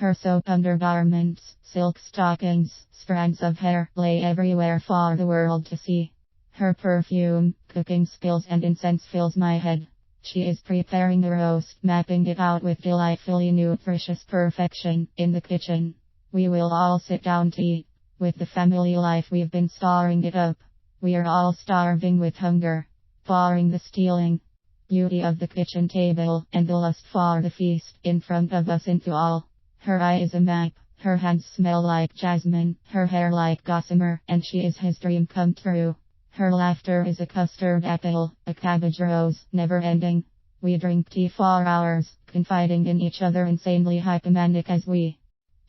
Her soap undergarments, silk stockings, strands of hair lay everywhere for the world to see. Her perfume, cooking skills and incense fills my head. She is preparing a roast, mapping it out with delightfully nutritious perfection in the kitchen. We will all sit down to eat. With the family life we've been storing it up. We are all starving with hunger. Barring the stealing beauty of the kitchen table and the lust for the feast in front of us into all. Her eye is a map, her hands smell like jasmine, her hair like gossamer, and she is his dream come true. Her laughter is a custard apple, a cabbage rose, never ending. We drink tea for hours, confiding in each other, insanely hypomanic as we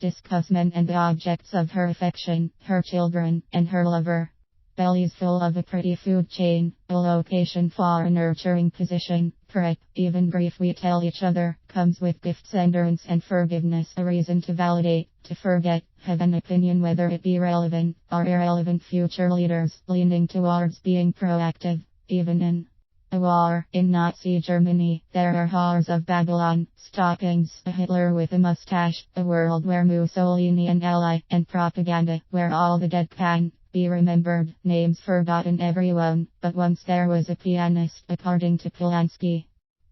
discuss men and the objects of her affection, her children, and her lover. Bellies full of a pretty food chain, a location for a nurturing position, prep, even grief we tell each other, comes with gifts, endurance and forgiveness, a reason to validate, to forget, have an opinion whether it be relevant or irrelevant, future leaders, leaning towards being proactive, even in a war. In Nazi Germany, there are horrors of Babylon, stockings, a Hitler with a mustache, a world where Mussolini and ally, and propaganda, where all the dead can be remembered, names forgotten everyone, but once there was a pianist, according to Polanski.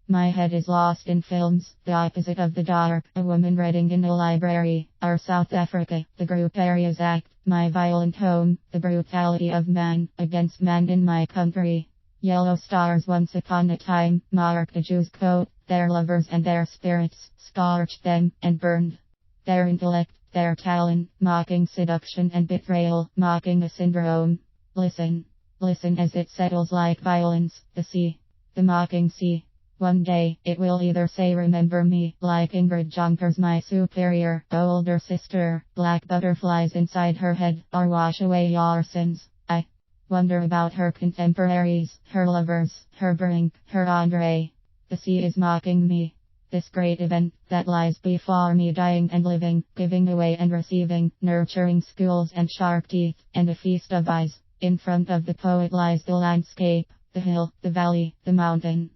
My head is lost in films, the opposite of the dark, a woman reading in a library, or South Africa, the group areas act, my violent home, the brutality of man, against man in my country. Yellow stars once upon a time, marked a Jew's coat, their lovers and their spirits, scorched them, and burned their intellect. Their talent, mocking seduction and betrayal, mocking a syndrome. Listen, listen as it settles like violence, the sea, the mocking sea. One day, it will either say remember me, like Ingrid Jonker's my superior, older sister, black butterflies inside her head, or wash away your sins. I wonder about her contemporaries, her lovers, her Brink, her Andre. The sea is mocking me. This great event that lies before me, dying and living, giving away and receiving, nurturing schools and sharp teeth, and a feast of eyes. In front of the poet lies the landscape, the hill, the valley, the mountain,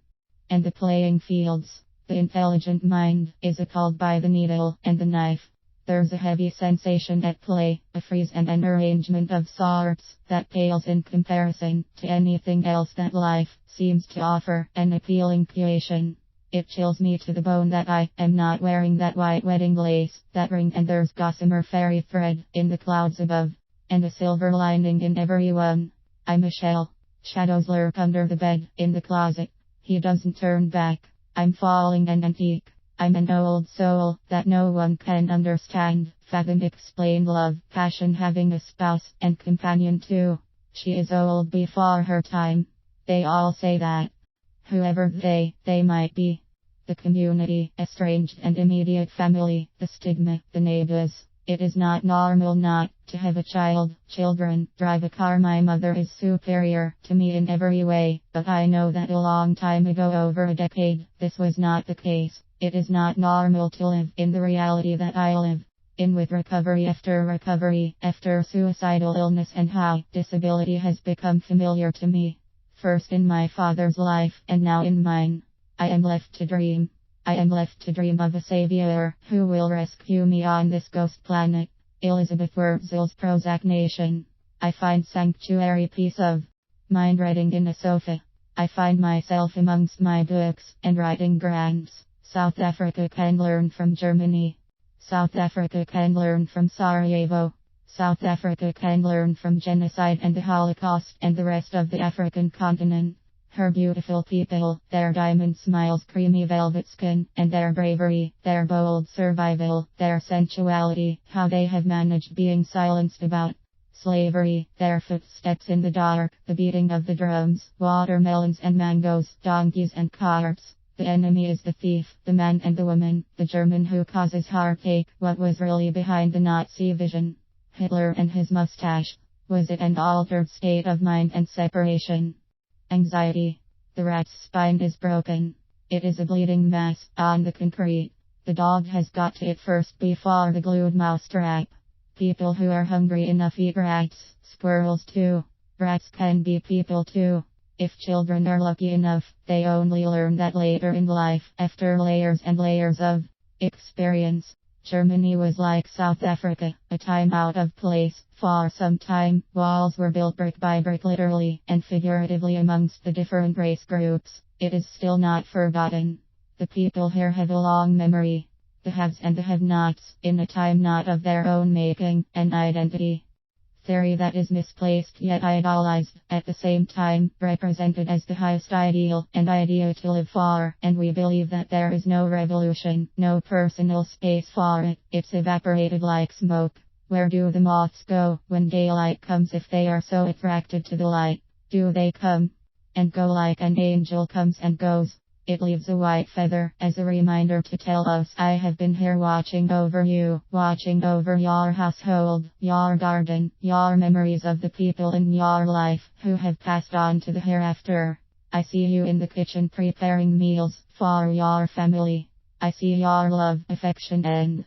and the playing fields. The intelligent mind is called by the needle and the knife. There's a heavy sensation at play, a freeze and an arrangement of sorts that pales in comparison to anything else that life seems to offer, an appealing creation. It chills me to the bone that I am not wearing that white wedding lace, that ring, and there's gossamer fairy thread in the clouds above, and a silver lining in every one. I'm a shell. Shadows lurk under the bed, in the closet. He doesn't turn back. I'm falling an antique. I'm an old soul that no one can understand, fathom, explain love, passion, having a spouse and companion too. She is old before her time. They all say that. Whoever they might be. The community, estranged and immediate family, the stigma, the neighbors. It is not normal not to have a child, children, drive a car. My mother is superior to me in every way, but I know that a long time ago, over a decade, this was not the case. It is not normal to live in the reality that I live in, with recovery after suicidal illness, and how disability has become familiar to me. First in my father's life, and now in mine. I am left to dream. I am left to dream of a savior who will rescue me on this ghost planet. Elizabeth Wurzel's Prozac Nation. I find sanctuary, peace of mind, reading in a sofa. I find myself amongst my books and writing grants. South Africa can learn from Germany. South Africa can learn from Sarajevo. South Africa can learn from genocide and the Holocaust and the rest of the African continent. Her beautiful people, their diamond smiles, creamy velvet skin, and their bravery, their bold survival, their sensuality, how they have managed being silenced about slavery, their footsteps in the dark, the beating of the drums, watermelons and mangoes, donkeys and carts. The enemy is the thief, the man and the woman, the German who causes heartache. What was really behind the Nazi vision? Hitler and his mustache. Was it an altered state of mind and separation? Anxiety. The rat's spine is broken. It is a bleeding mess on the concrete. The dog has got to it first before the glued mousetrap. People who are hungry enough eat rats, squirrels too. Rats can be people too. If children are lucky enough, they only learn that later in life, after layers and layers of experience. Germany was like South Africa, a time out of place. For some time, walls were built brick by brick, literally and figuratively, amongst the different race groups. It is still not forgotten. The people here have a long memory. The haves and the have-nots, in a time not of their own making, an identity. Theory that is misplaced yet idolized, at the same time represented as the highest ideal and idea to live for, and we believe that there is no revolution, no personal space for it. It's evaporated like smoke. Where do the moths go when daylight comes, if they are so attracted to the light? Do they come and go like an angel comes and goes? It leaves a white feather as a reminder to tell us, I have been here watching over you, watching over your household, your garden, your memories of the people in your life who have passed on to the hereafter. I see you in the kitchen preparing meals for your family. I see your love, affection and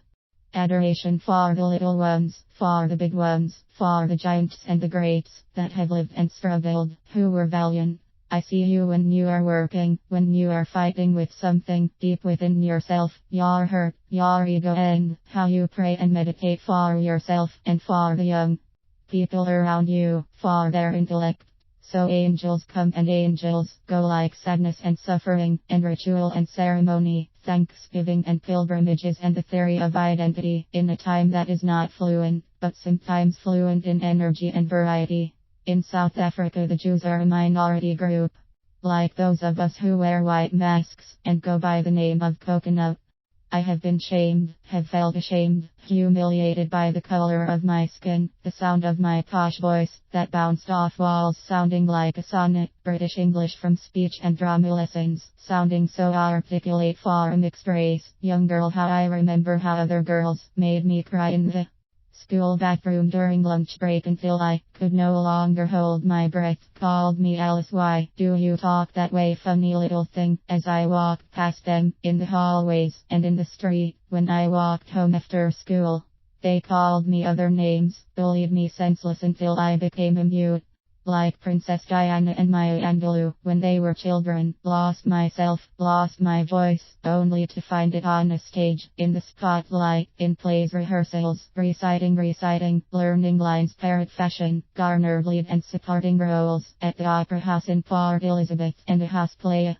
adoration for the little ones, for the big ones, for the giants and the greats that have lived and struggled, who were valiant. I see you when you are working, when you are fighting with something deep within yourself, your hurt, your ego, and how you pray and meditate for yourself and for the young people around you, for their intellect. So angels come and angels go, like sadness and suffering, and ritual and ceremony, thanksgiving and pilgrimages, and the theory of identity, in a time that is not fluent, but sometimes fluent in energy and variety. In South Africa, the Jews are a minority group, like those of us who wear white masks and go by the name of coconut. I have been shamed, have felt ashamed, humiliated by the color of my skin, the sound of my posh voice that bounced off walls sounding like a sonnet, British English from speech and drama lessons, sounding so articulate for a mixed race. Young girl, how I remember how other girls made me cry in the school bathroom during lunch break until I could no longer hold my breath. Called me Alice, why do you talk that way, funny little thing, as I walked past them in the hallways and in the street when I walked home after school. They called me other names, bullied me senseless until I became a mute. Like Princess Diana and Maya Angelou, when they were children, lost myself, lost my voice, only to find it on a stage, in the spotlight, in plays rehearsals, reciting, learning lines parrot fashion, garnered lead and supporting roles, at the Opera House in Port Elizabeth, and a house play, a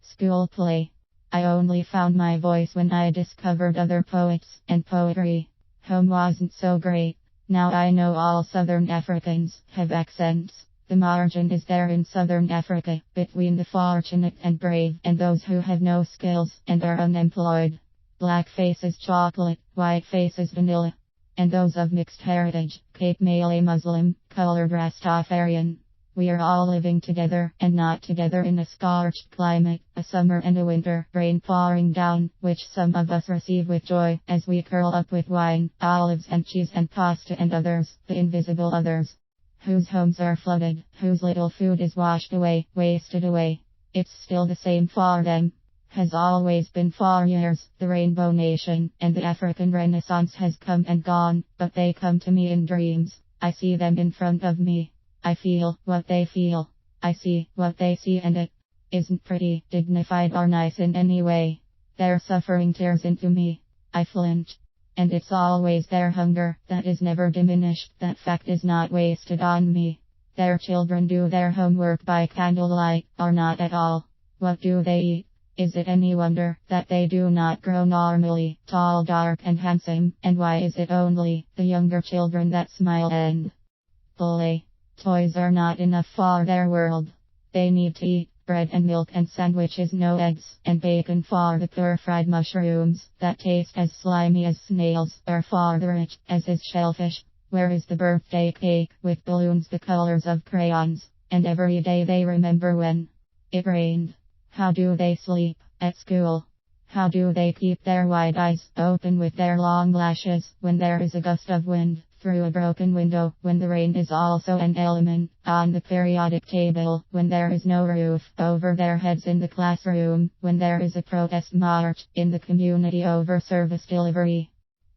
school play. I only found my voice when I discovered other poets, and poetry. Home wasn't so great. Now I know all Southern Africans have accents. The margin is there in Southern Africa, between the fortunate and brave and those who have no skills and are unemployed. Black face is chocolate, white face is vanilla. And those of mixed heritage, Cape Malay Muslim, colored Rastafarian. We are all living together and not together in a scorched climate, a summer and a winter, rain pouring down, which some of us receive with joy as we curl up with wine, olives and cheese and pasta, and others, the invisible others, whose homes are flooded, whose little food is washed away, wasted away. It's still the same for them. Has always been for years. The Rainbow Nation and the African Renaissance has come and gone, but they come to me in dreams. I see them in front of me. I feel what they feel. I see what they see, and it isn't pretty, dignified, or nice in any way. Their suffering tears into me. I flinch. And it's always their hunger that is never diminished. That fact is not wasted on me. Their children do their homework by candlelight, or not at all. What do they eat? Is it any wonder that they do not grow normally, tall, dark, and handsome? And why is it only the younger children that smile and play? Toys are not enough for their world. They need to eat bread and milk and sandwiches, no eggs and bacon for the poor, fried mushrooms that taste as slimy as snails, or for the rich as is shellfish. Where is the birthday cake with balloons the colors of crayons? And every day they remember when it rained. How do they sleep at school? How do they keep their wide eyes open with their long lashes when there is a gust of wind through a broken window, when the rain is also an element on the periodic table, when there is no roof over their heads in the classroom, when there is a protest march in the community over service delivery?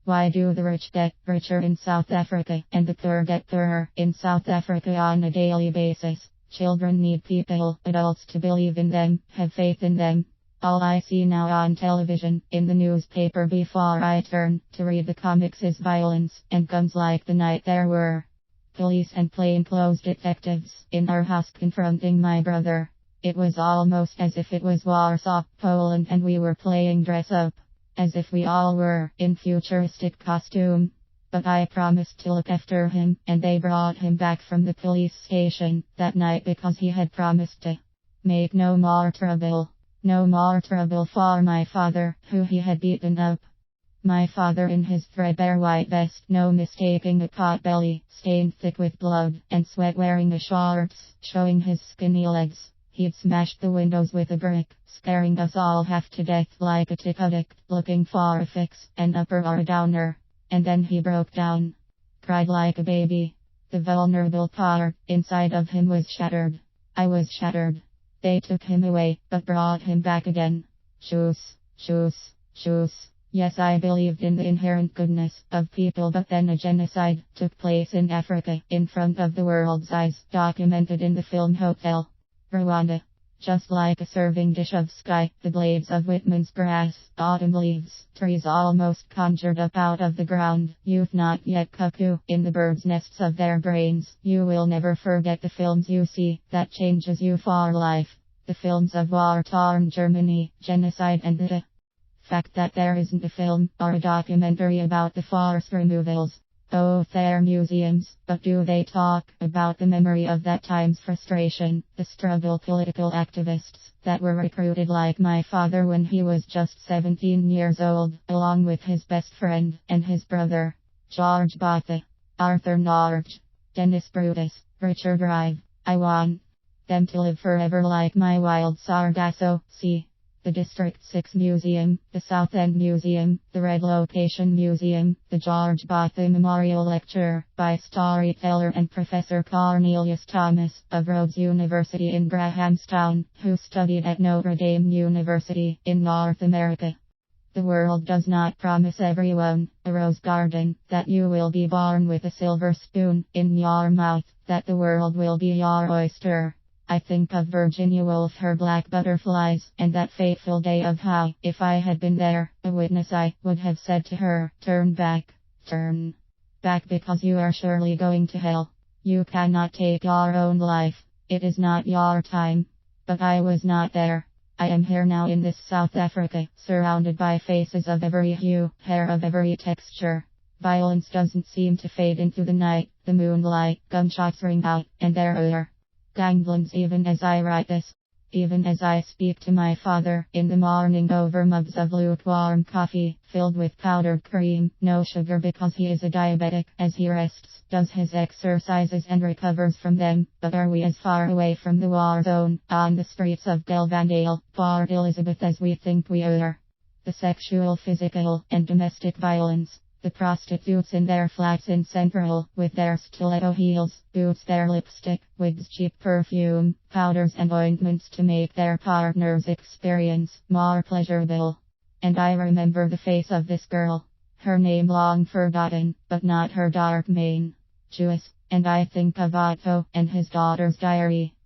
Why do the rich get richer in South Africa and the poor get poorer in South Africa on a daily basis? Children need people, adults, to believe in them, have faith in them. All I see now on television, in the newspaper before I turn to read the comics is violence and guns like the night there were police and plainclothes detectives in our house confronting my brother. It was almost as if it was Warsaw, Poland, and we were playing dress up. As if we all were in futuristic costume. But I promised to look after him, and they brought him back from the police station that night because he had promised to make no more trouble. No more trouble for my father, who he had beaten up. My father in his threadbare white vest, no mistaking a pot-belly, stained thick with blood and sweat, wearing a shorts, showing his skinny legs. He'd smashed the windows with a brick, scaring us all half to death like a tick addict, looking for a fix, an upper or a downer. And then he broke down. Cried like a baby. The vulnerable part inside of him was shattered. I was shattered. They took him away, but brought him back again. Shoes, shoes, shoes. Yes, I believed in the inherent goodness of people, but then a genocide took place in Africa, in front of the world's eyes, documented in the film Hotel Rwanda. Just like a serving dish of sky, the blades of Whitman's grass, autumn leaves, trees almost conjured up out of the ground, youth not yet cuckoo, in the birds' nests of their brains. You will never forget the films you see, that changes you for life. The films of war-torn Germany, genocide, and the fact that there isn't a film or a documentary about the forced removals. Both they're museums, but do they talk about the memory of that time's frustration, the struggle, political activists that were recruited like my father when he was just 17 years old, along with his best friend and his brother, George Botha, Arthur Norge, Dennis Brutus, Richard Rive. I want them to live forever like my wild Sargasso Sea. The District 6 Museum, the South End Museum, the Red Location Museum, the George Botha Memorial Lecture by storyteller and Professor Cornelius Thomas of Rhodes University in Grahamstown, who studied at Notre Dame University in North America. The world does not promise everyone a rose garden, that you will be born with a silver spoon in your mouth, that the world will be your oyster. I think of Virginia Woolf, her black butterflies, and that fateful day of how, if I had been there, a witness, I would have said to her, turn back, because you are surely going to hell. You cannot take your own life. It is not your time. But I was not there. I am here now in this South Africa, surrounded by faces of every hue, hair of every texture. Violence doesn't seem to fade into the night, the moonlight, gunshots ring out, and there are ganglands even as I write this. Even as I speak to my father in the morning over mugs of lukewarm coffee, filled with powdered cream, no sugar because he is a diabetic, as he rests, does his exercises and recovers from them. But are we as far away from the war zone, on the streets of Galvandale, Port Elizabeth as we think we are? The sexual, physical, and domestic violence. The prostitutes in their flats in Central, with their stiletto heels, boots, their lipstick, wigs, cheap perfume, powders and ointments to make their partner's experience more pleasurable. And I remember the face of this girl. Her name long forgotten, but not her dark mane. Jewish, and I think of Otto and his daughter's diary.